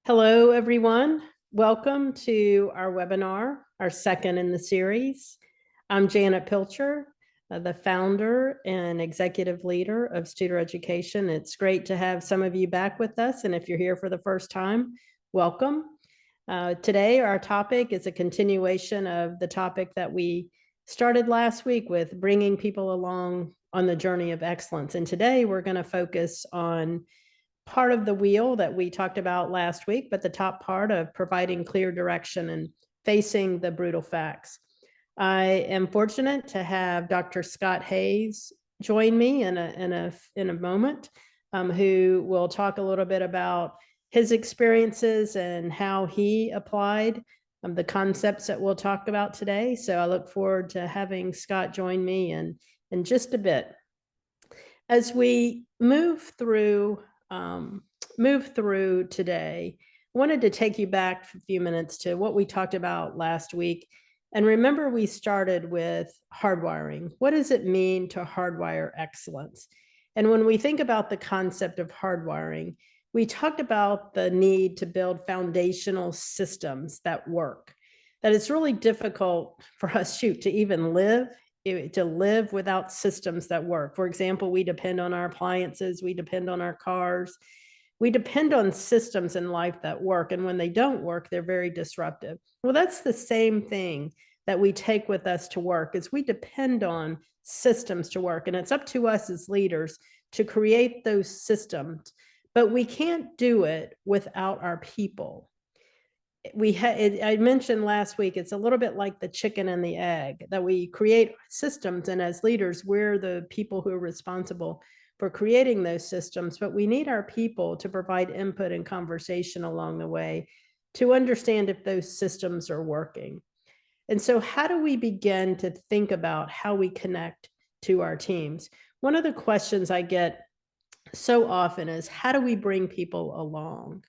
Hello, everyone. Welcome to our webinar, our second in the series. I'm Janet Pilcher, the founder and executive leader of Studer Education. It's great to have some of you back with us, and if you're here for the first time, welcome. Today, our topic is a continuation of the topic that we started last week with bringing people along on the journey of excellence. And today, we're going to focus on part of the wheel that we talked about last week, but the top part of providing clear direction and facing the brutal facts. I am fortunate to have Dr. Scott Hayes join me in a moment, who will talk a little bit about his experiences and how he applied the concepts that we'll talk about today. So I look forward to having Scott join me in just a bit. As we move through today, I wanted to take you back for a few minutes to what we talked about last week. And remember, we started with hardwiring. What does it mean to hardwire excellence? And when we think about the concept of hardwiring, we talked about the need to build foundational systems that work, that it's really difficult for us, to even live without systems that work. For example, we depend on our appliances, we depend on our cars, we depend on systems in life that work. And when they don't work, they're very disruptive. Well, that's the same thing that we take with us to work, is we depend on systems to work. And it's up to us as leaders to create those systems, but we can't do it without our people. I mentioned last week, it's a little bit like the chicken and the egg, that we create systems, and as leaders, we're the people who are responsible for creating those systems, but we need our people to provide input and conversation along the way to understand if those systems are working. And so how do we begin to think about how we connect to our teams? One of the questions I get so often is, how do we bring people along?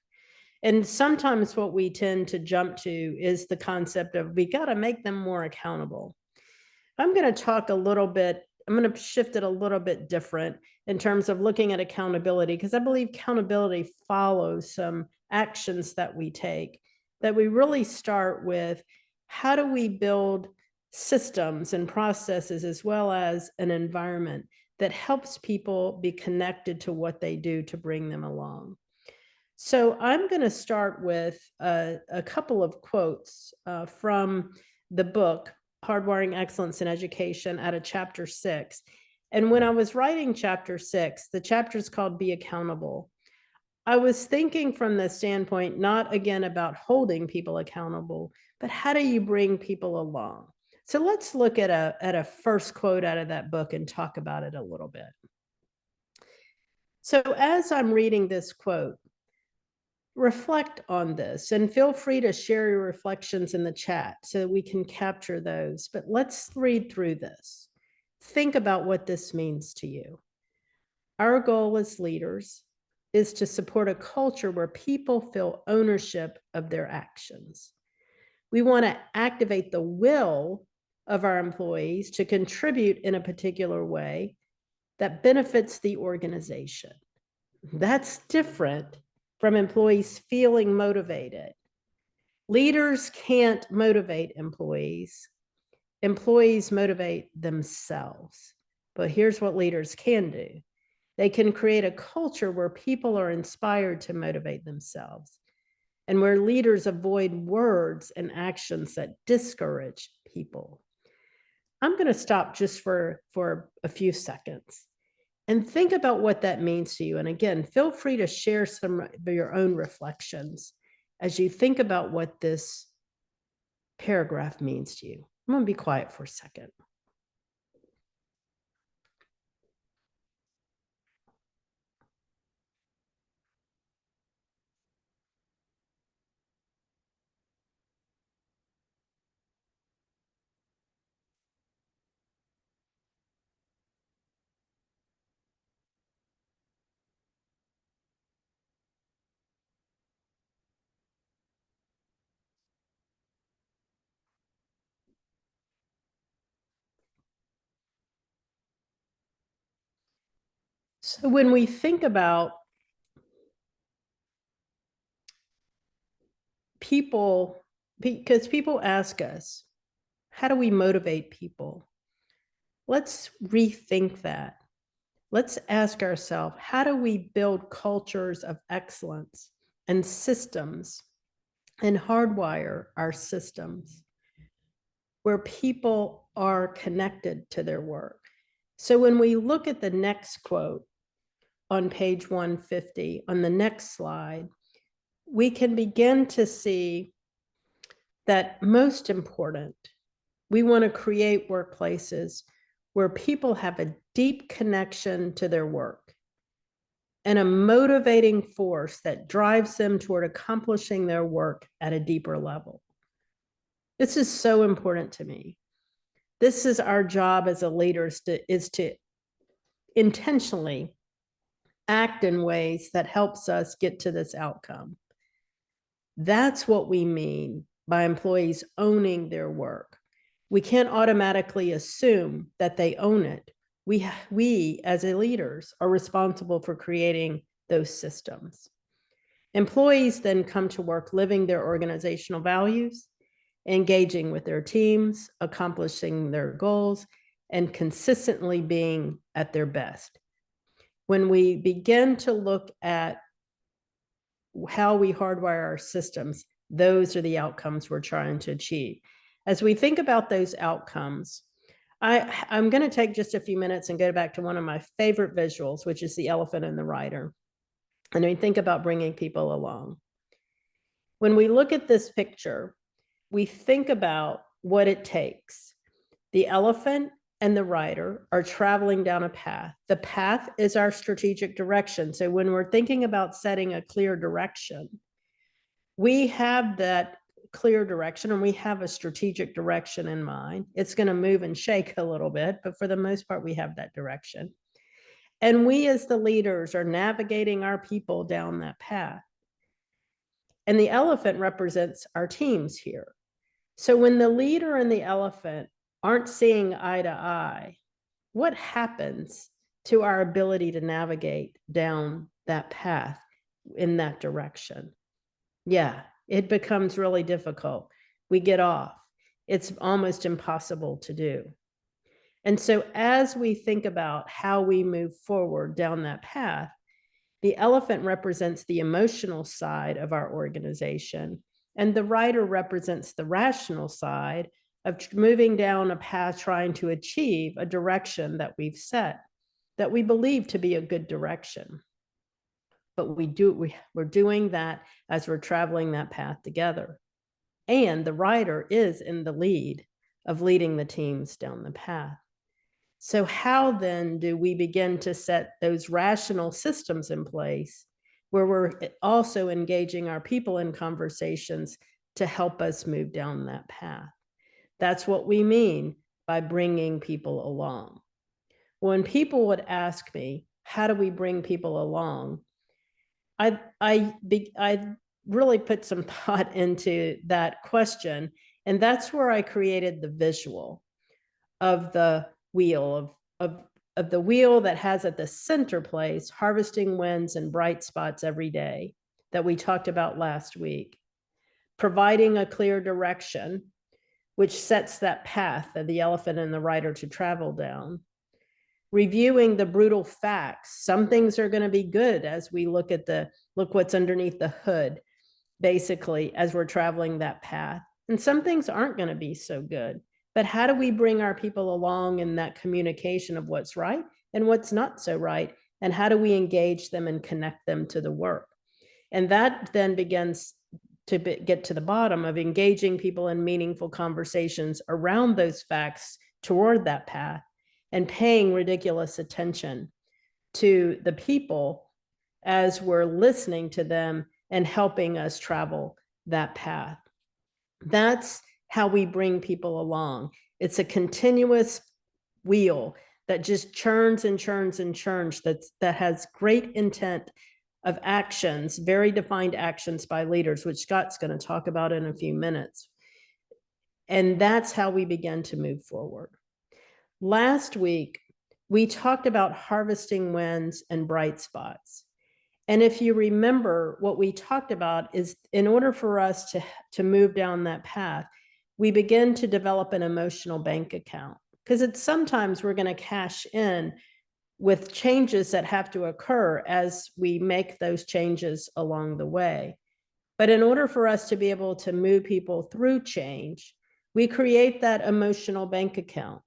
And sometimes what we tend to jump to is the concept of, we got to make them more accountable. I'm going to talk a little bit, I'm going to shift it a little bit different in terms of looking at accountability, because I believe accountability follows some actions that we take, that we really start with, how do we build systems and processes as well as an environment that helps people be connected to what they do to bring them along. So I'm going to start with a couple of quotes from the book, Hardwiring Excellence in Education, out of chapter 6. And when I was writing chapter 6, the chapter is called Be Accountable. I was thinking from the standpoint, not again about holding people accountable, but how do you bring people along? So let's look at a first quote out of that book and talk about it a little bit. So as I'm reading this quote, reflect on this and feel free to share your reflections in the chat so that we can capture those. But let's read through this. Think about what this means to you. Our goal as leaders is to support a culture where people feel ownership of their actions. We want to activate the will of our employees to contribute in a particular way that benefits the organization. That's different from employees feeling motivated. Leaders can't motivate employees. Employees motivate themselves. But here's what leaders can do. They can create a culture where people are inspired to motivate themselves, and where leaders avoid words and actions that discourage people. I'm going to stop just for a few seconds and think about what that means to you. And again, feel free to share some of your own reflections as you think about what this paragraph means to you. I'm going to be quiet for a second. So when we think about because people ask us, how do we motivate people? Let's rethink that. Let's ask ourselves, how do we build cultures of excellence and systems and hardwire our systems where people are connected to their work? So when we look at the next quote on page 150, on the next slide, we can begin to see that most important, we want to create workplaces where people have a deep connection to their work and a motivating force that drives them toward accomplishing their work at a deeper level. This is so important to me. This is our job as a leader, is to intentionally act in ways that helps us get to this outcome. That's what we mean by employees owning their work. We can't automatically assume that they own it. We as leaders are responsible for creating those systems. Employees then come to work living their organizational values, engaging with their teams, accomplishing their goals, and consistently being at their best. When we begin to look at how we hardwire our systems, those are the outcomes we're trying to achieve. As we think about those outcomes, I'm going to take just a few minutes and go back to one of my favorite visuals, which is the elephant and the rider. And we think about bringing people along. When we look at this picture, we think about what it takes. The elephant and the rider are traveling down a path. The path is our strategic direction. So when we're thinking about setting a clear direction, we have that clear direction and we have a strategic direction in mind. It's going to move and shake a little bit, but for the most part, we have that direction. And we as the leaders are navigating our people down that path. And the elephant represents our teams here. So when the leader and the elephant aren't seeing eye to eye, what happens to our ability to navigate down that path in that direction? Yeah, it becomes really difficult. We get off. It's almost impossible to do. And so as we think about how we move forward down that path, the elephant represents the emotional side of our organization, and the rider represents the rational side of moving down a path trying to achieve a direction that we've set, that we believe to be a good direction. But we're doing that as we're traveling that path together. And the rider is in the lead of leading the teams down the path. So how then do we begin to set those rational systems in place where we're also engaging our people in conversations to help us move down that path? That's what we mean by bringing people along. When people would ask me, how do we bring people along? I really put some thought into that question. And that's where I created the visual of the wheel, of the wheel that has at the center place harvesting wins and bright spots every day that we talked about last week, providing a clear direction, which sets that path of the elephant and the rider to travel down, reviewing the brutal facts. Some things are going to be good as we look what's underneath the hood, basically, as we're traveling that path. And some things aren't going to be so good. But how do we bring our people along in that communication of what's right and what's not so right? And how do we engage them and connect them to the work? And that then begins to get to the bottom of engaging people in meaningful conversations around those facts toward that path and paying ridiculous attention to the people as we're listening to them and helping us travel that path. That's how we bring people along. It's a continuous wheel that just churns and churns and churns, that has great intent of actions, very defined actions by leaders, which Scott's going to talk about in a few minutes. And that's how we begin to move forward. Last week, we talked about harvesting wins and bright spots. And if you remember, what we talked about is in order for us to move down that path, we begin to develop an emotional bank account, because it's sometimes we're going to cash in with changes that have to occur as we make those changes along the way. But in order for us to be able to move people through change, we create that emotional bank account.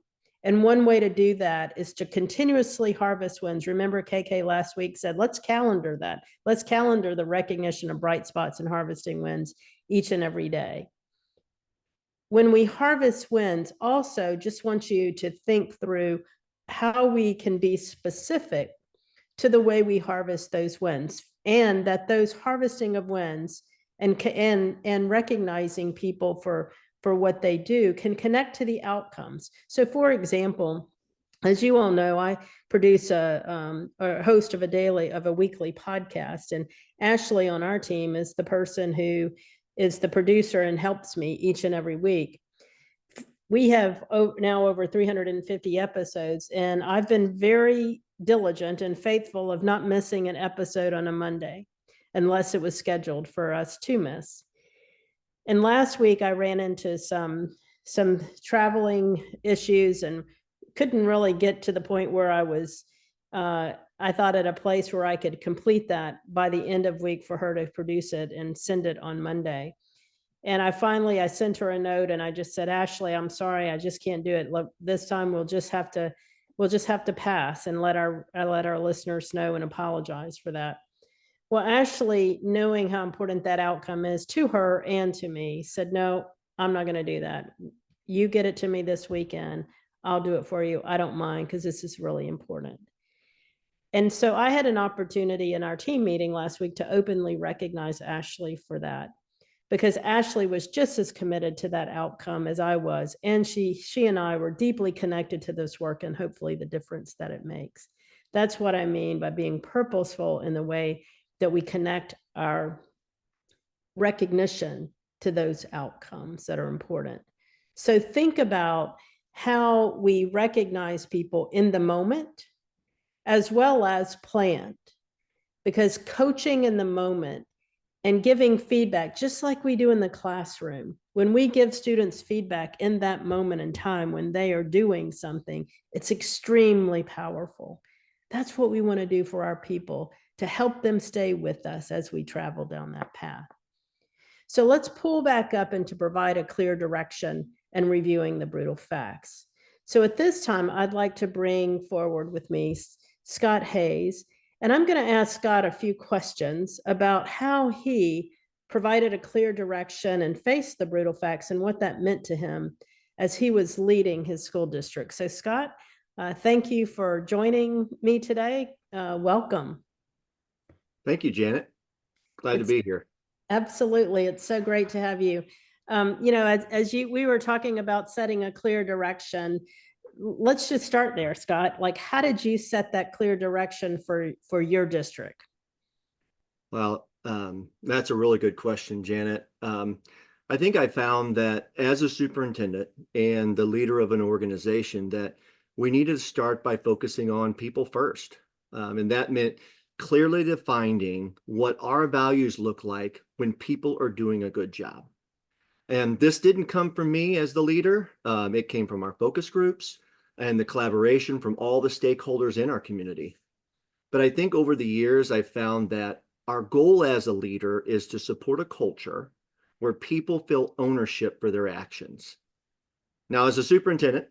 And one way to do that is to continuously harvest wins. Remember, KK last week said, let's calendar that. Let's calendar the recognition of bright spots and harvesting wins each and every day. When we harvest wins, also just want you to think through how we can be specific to the way we harvest those wins, and that those harvesting of wins and recognizing people for what they do can connect to the outcomes. So for example, as you all know, I produce a host of a weekly podcast, and Ashley on our team is the person who is the producer and helps me each and every week. We have now over 350 episodes, and I've been very diligent and faithful of not missing an episode on a Monday unless it was scheduled for us to miss. And last week I ran into some traveling issues and couldn't really get to the point where I was I thought at a place where I could complete that by the end of week for her to produce it and send it on Monday. And I sent her a note and I just said, Ashley, I'm sorry, I just can't do it. Look, this time we'll just have to pass and let our listeners know and apologize for that. Well, Ashley, knowing how important that outcome is to her and to me, said, no, I'm not going to do that. You get it to me this weekend. I'll do it for you. I don't mind, because this is really important. And so I had an opportunity in our team meeting last week to openly recognize Ashley for that, because Ashley was just as committed to that outcome as I was. And she and I were deeply connected to this work and hopefully the difference that it makes. That's what I mean by being purposeful in the way that we connect our recognition to those outcomes that are important. So think about how we recognize people in the moment as well as planned, because coaching in the moment and giving feedback, just like we do in the classroom, when we give students feedback in that moment in time when they are doing something, it's extremely powerful. That's what we want to do for our people, to help them stay with us as we travel down that path. So let's pull back up and to provide a clear direction and reviewing the brutal facts. So at this time, I'd like to bring forward with me Scott Hayes, and I'm going to ask Scott a few questions about how he provided a clear direction and faced the brutal facts and what that meant to him as he was leading his school district. So Scott, thank you for joining me today. Welcome. Thank you, Janet. Glad to be here. Absolutely. It's so great to have you. As we were talking about setting a clear direction, let's just start there, Scott. Like, how did you set that clear direction for your district? Well, that's a really good question, Janet. I think I found that as a superintendent and the leader of an organization, that we needed to start by focusing on people first. And that meant clearly defining what our values look like when people are doing a good job. And this didn't come from me as the leader. It came from our focus groups and the collaboration from all the stakeholders in our community. But I think over the years, I've found that our goal as a leader is to support a culture where people feel ownership for their actions. Now, as a superintendent,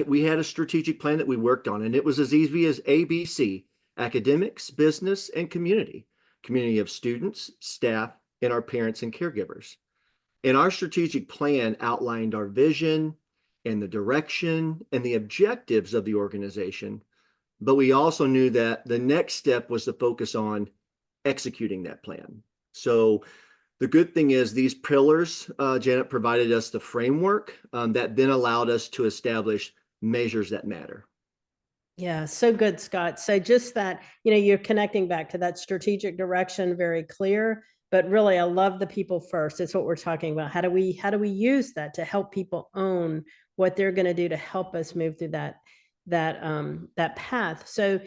we had a strategic plan that we worked on, and it was as easy as ABC: academics, business, and community. Community of students, staff, and our parents and caregivers. And our strategic plan outlined our vision and the direction and the objectives of the organization. But we also knew that the next step was to focus on executing that plan. So the good thing is these pillars, Janet, provided us the framework that then allowed us to establish measures that matter. Yeah, so good, Scott. So just that, you're connecting back to that strategic direction, very clear, but really I love the people first. It's what we're talking about. How do we use that to help people own what they're going to do to help us move through that path. So,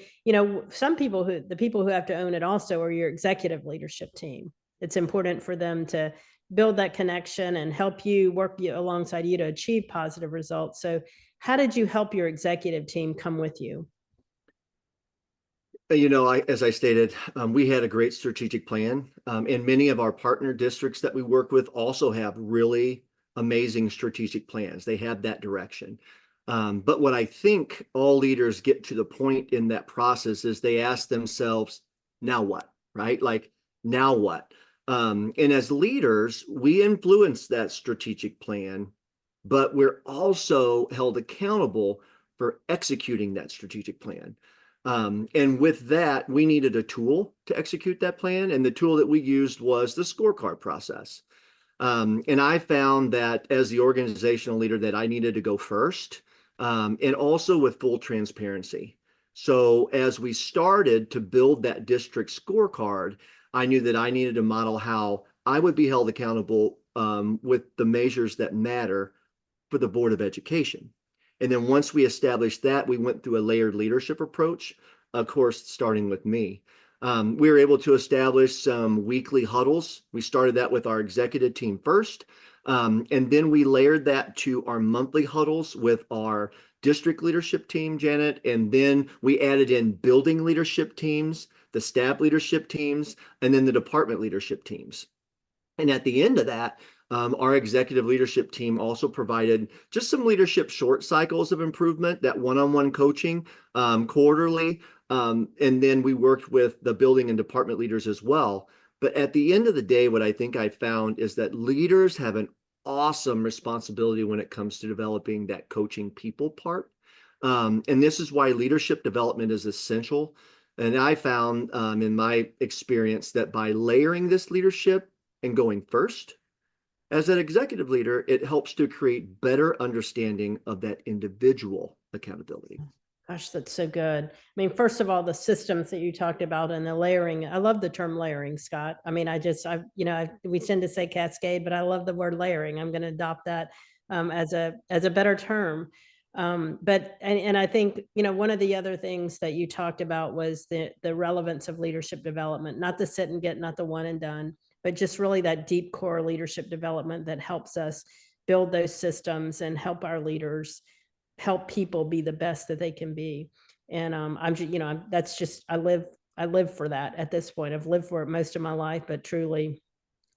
some people the people who have to own it also are your executive leadership team. It's important for them to build that connection and help you work alongside you to achieve positive results. So how did you help your executive team come with you? As I stated, we had a great strategic plan, and many of our partner districts that we work with also have really amazing strategic plans. They have that direction. But what I think all leaders get to the point in that process is they ask themselves, now what, right? Like, now what? And as leaders, we influence that strategic plan, but we're also held accountable for executing that strategic plan. And with that, we needed a tool to execute that plan. And the tool that we used was the scorecard process. And I found that as the organizational leader that I needed to go first, and also with full transparency. So as we started to build that district scorecard, I knew that I needed to model how I would be held accountable with the measures that matter for the Board of Education. And then once we established that, we went through a layered leadership approach, of course, starting with me. We were able to establish some weekly huddles. We started that with our executive team first. And then we layered that to our monthly huddles with our district leadership team, Janet. And then we added in building leadership teams, the staff leadership teams, and then the department leadership teams. And at the end of that, our executive leadership team also provided just some leadership short cycles of improvement, that one-on-one coaching quarterly. And then we worked with the building and department leaders as well. But at the end of the day, what I think I found is that leaders have an awesome responsibility when it comes to developing that coaching people part. And this is why leadership development is essential. And I found in my experience that by layering this leadership and going first, as an executive leader, it helps to create better understanding of that individual accountability. Gosh, that's so good. I mean, first of all, the systems that you talked about and the layering, I love the term layering, Scott. I mean, we tend to say cascade, but I love the word layering. I'm going to adopt that as a better term. And I think, one of the other things that you talked about was the relevance of leadership development, not the sit and get, not the one and done, but just really that deep core leadership development that helps us build those systems and help our leaders help people be the best that they can be. And I'm just, that's just, I live for that at this point. I've lived for it most of my life, but truly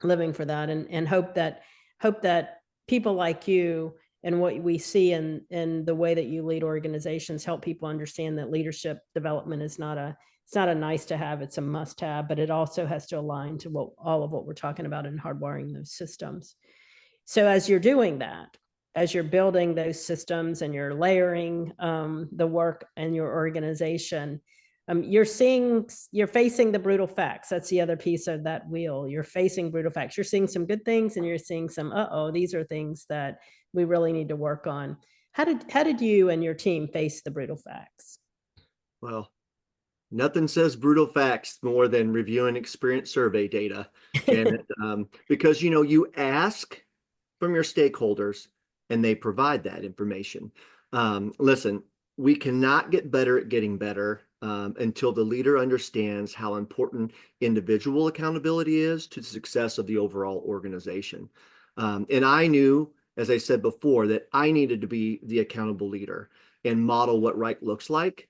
living for that, and hope that people like you and what we see in the way that you lead organizations help people understand that leadership development is not a nice to have, it's a must have, but it also has to align to all of what we're talking about in hardwiring those systems. So as you're doing that, as you're building those systems and you're layering the work in your organization, you're facing the brutal facts. That's the other piece of that wheel. You're facing brutal facts. You're seeing some good things and you're seeing some, these are things that we really need to work on. How did you and your team face the brutal facts? Well, nothing says brutal facts more than reviewing experience survey data, Janet, because you ask from your stakeholders and they provide that information. Listen, we cannot get better at getting better until the leader understands how important individual accountability is to the success of the overall organization. And I knew, as I said before, that I needed to be the accountable leader and model what right looks like.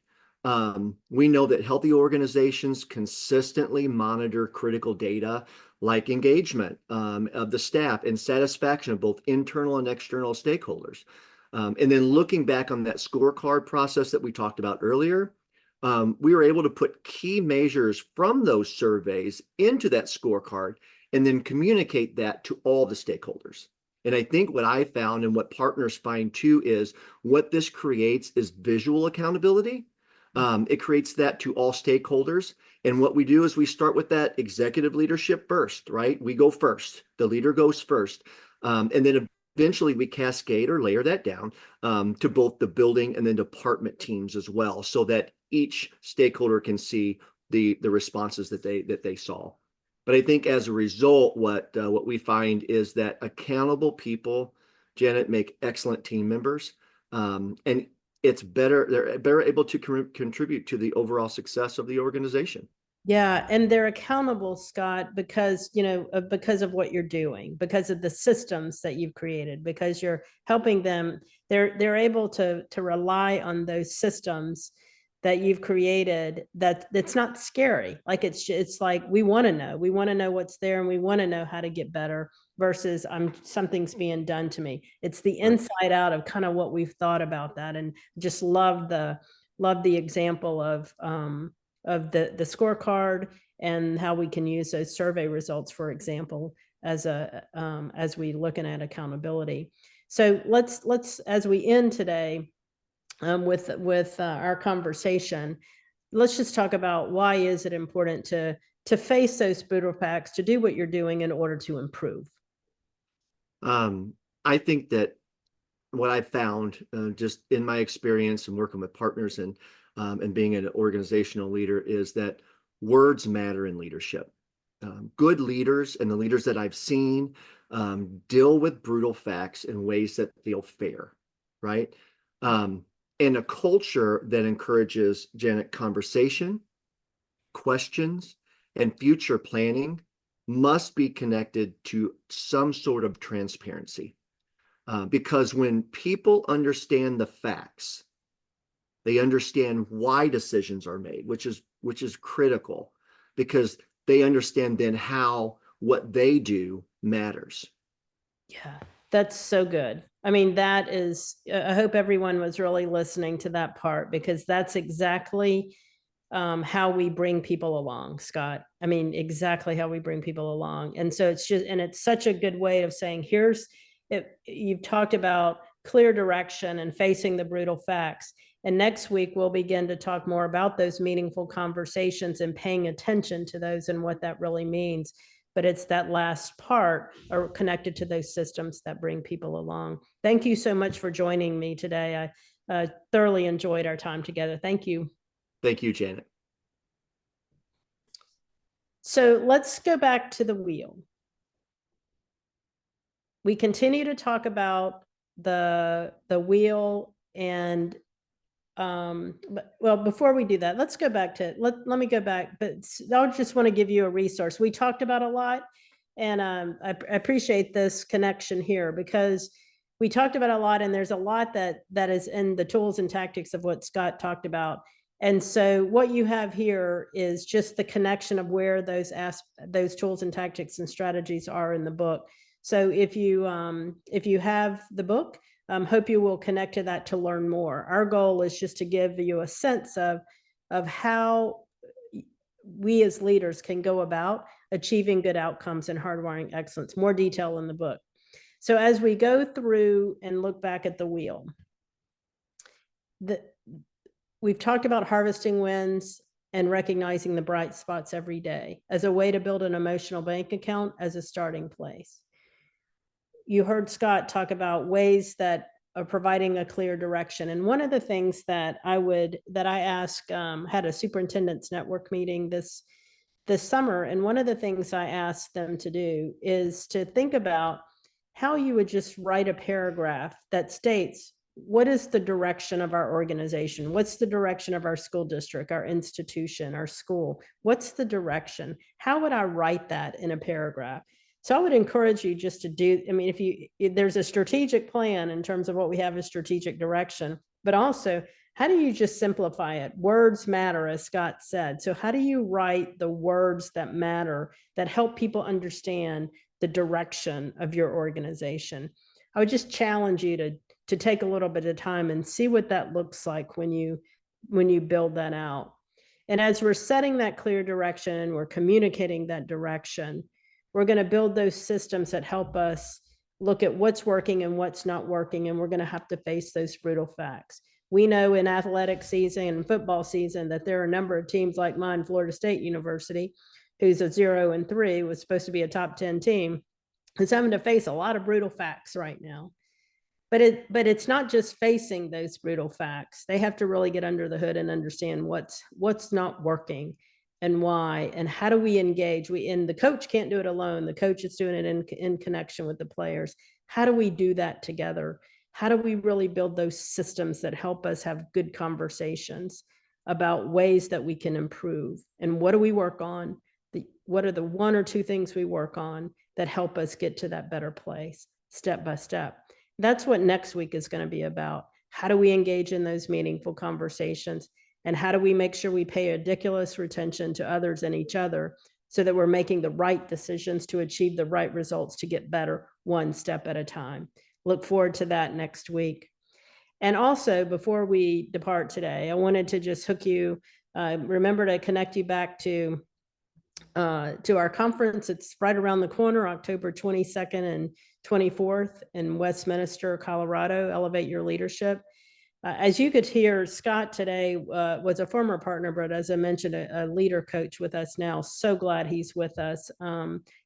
We know that healthy organizations consistently monitor critical data like engagement of the staff and satisfaction of both internal and external stakeholders. And then looking back on that scorecard process that we talked about earlier, we were able to put key measures from those surveys into that scorecard and then communicate that to all the stakeholders. And I think what I found and what partners find too is what this creates is visual accountability. It creates that to all stakeholders. And what we do is we start with that executive leadership first, right? We go first. The leader goes first. And then eventually we cascade or layer that down to both the building and then department teams as well, so that each stakeholder can see the responses that they saw. But I think as a result, what we find is that accountable people, Janet, make excellent team members. And it's better, they're better able to contribute to the overall success of the organization. Yeah, and they're accountable, Scott, because because of what you're doing, because of the systems that you've created, because you're helping them. They're able to rely on those systems that you've created. That it's not scary. Like it's like we want to know what's there, and we want to know how to get better. Versus something's being done to me. It's the Right. inside out of kind of what we've thought about that, and just love the example of the scorecard and how we can use those survey results, for example, as we looking at accountability. So let's as we end today with our conversation, let's just talk about why is it important to face those brutal facts, to do what you're doing in order to improve. I think that what I found just in my experience and working with partners and being an organizational leader is that words matter in leadership. Good leaders and the leaders that I've seen deal with brutal facts in ways that feel fair, right? And a culture that encourages, Janet, conversation, questions, and future planning must be connected to some sort of transparency. Because when people understand the facts, they understand why decisions are made, which is critical because they understand then how what they do matters. Yeah, that's so good. I mean, that is, I hope everyone was really listening to that part, because that's exactly how we bring people along, Scott. I mean, exactly how we bring people along. And so it's such a good way of saying, you've talked about clear direction and facing the brutal facts. And next week, we'll begin to talk more about those meaningful conversations and paying attention to those and what that really means. But it's that last part are connected to those systems that bring people along. Thank you so much for joining me today. I thoroughly enjoyed our time together. Thank you. Thank you, Janet. So let's go back to the wheel. We continue to talk about the wheel, and well, before we do that, let's go back to let me go back, but I just want to give you a resource. We talked about a lot, and I appreciate this connection here, because we talked about a lot, and there's a lot that is in the tools and tactics of what Scott talked about. And so what you have here is just the connection of where those tools and tactics and strategies are in the book. So if you have the book, hope you will connect to that to learn more. Our goal is just to give you a sense of how we as leaders can go about achieving good outcomes and hardwiring excellence. More detail in the book. So as we go through and look back at the wheel, we've talked about harvesting wins and recognizing the bright spots every day as a way to build an emotional bank account as a starting place. You heard Scott talk about ways that are providing a clear direction. And one of the things that I asked, had a superintendent's network meeting this summer. And one of the things I asked them to do is to think about how you would just write a paragraph that states, what is the direction of our organization? What's the direction of our school district, our institution, our school? What's the direction? How would I write that in a paragraph? So I would encourage you just to do, I mean, if there's a strategic plan in terms of what we have as strategic direction, but also how do you just simplify it? Words matter, as Scott said. So how do you write the words that matter, that help people understand the direction of your organization? I would just challenge you to take a little bit of time and see what that looks like when you build that out. And as we're setting that clear direction, we're communicating that direction, we're going to build those systems that help us look at what's working and what's not working. And we're going to have to face those brutal facts. We know in athletic season and football season that there are a number of teams like mine, Florida State University, who's a 0-3, was supposed to be a top 10 team, is having to face a lot of brutal facts right now. But it's not just facing those brutal facts. They have to really get under the hood and understand what's not working and why, and how do we engage. And the coach can't do it alone. The coach is doing it in connection with the players. How do we do that together? How do we really build those systems that help us have good conversations about ways that we can improve? And what do we work on? What are the one or two things we work on that help us get to that better place step by step? That's what next week is going to be about. How do we engage in those meaningful conversations? And how do we make sure we pay ridiculous attention to others and each other so that we're making the right decisions to achieve the right results to get better one step at a time? Look forward to that next week. And also, before we depart today, I wanted to just hook you, remember to connect you back to our conference. It's right around the corner, October 22nd and 24th in Westminster, Colorado. Elevate Your Leadership. As you could hear, Scott today was a former partner, but as I mentioned, a leader coach with us now. So glad he's with us.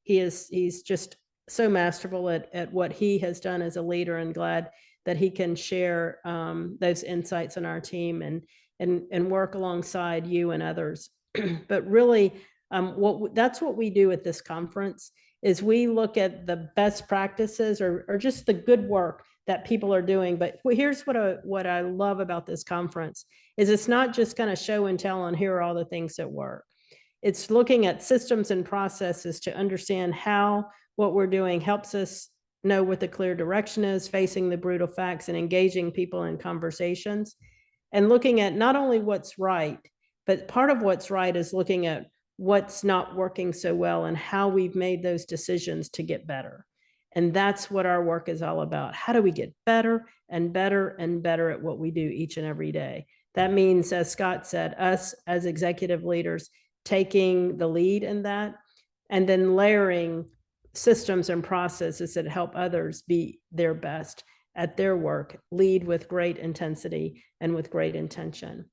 He's just so masterful at what he has done as a leader, and glad that he can share those insights on our team and work alongside you and others. But really, that's what we do at this conference, is we look at the best practices or just the good work that people are doing. But here's what I love about this conference is it's not just kind of show and tell on here are all the things that work. It's looking at systems and processes to understand how what we're doing helps us know what the clear direction is, facing the brutal facts and engaging people in conversations, and looking at not only what's right, but part of what's right is looking at what's not working so well and how we've made those decisions to get better. And that's what our work is all about. How do we get better and better and better at what we do each and every day? That means, as Scott said, us as executive leaders taking the lead in that, and then layering systems and processes that help others be their best at their work, lead with great intensity and with great intention.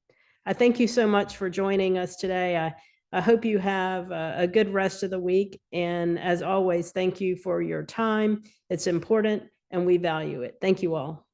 I thank you so much for joining us today. I hope you have a good rest of the week. And as always, thank you for your time. It's important and we value it. Thank you all.